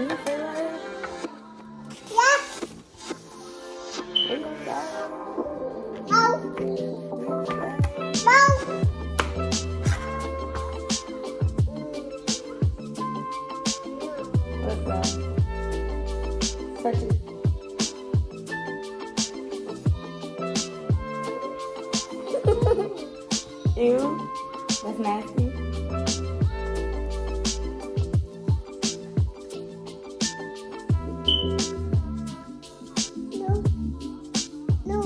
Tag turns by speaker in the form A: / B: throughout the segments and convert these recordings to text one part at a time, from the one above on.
A: you say right?
B: Yeah.
A: What you gonna say?
B: No.
A: What you say?
B: No.
A: What's that? Touch it. Ew, that's nasty.
B: No. No.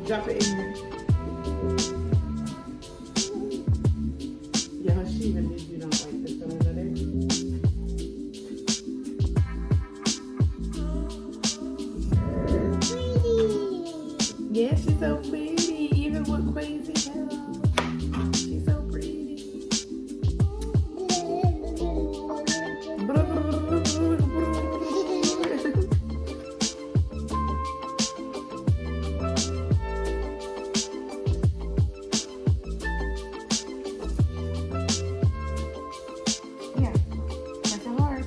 A: Drop it in here. Yeah, she even if you don't like this one over there. Yeah, she's so pretty, even with crazy hair. She's so pretty. Yeah, that's a heart.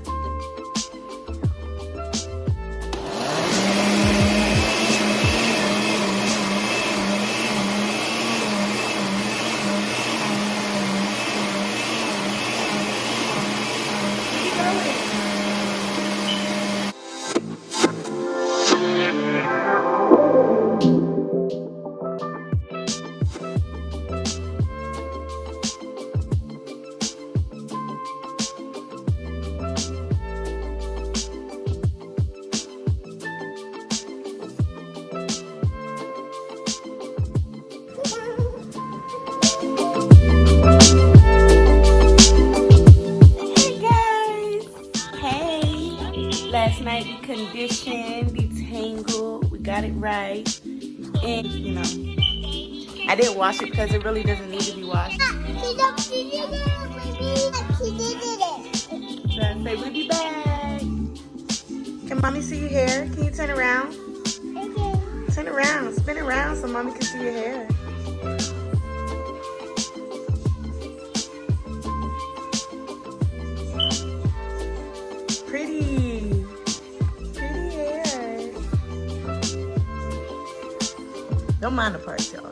A: Last night we conditioned, detangled, we got it right, and you know, I didn't wash it because it really doesn't need to be washed. So I say we'll be back. Can mommy see your hair? Can you turn around?
B: Okay.
A: Turn around, spin around so mommy can see your hair. Pretty. Pretty hair. Don't mind the parts, y'all.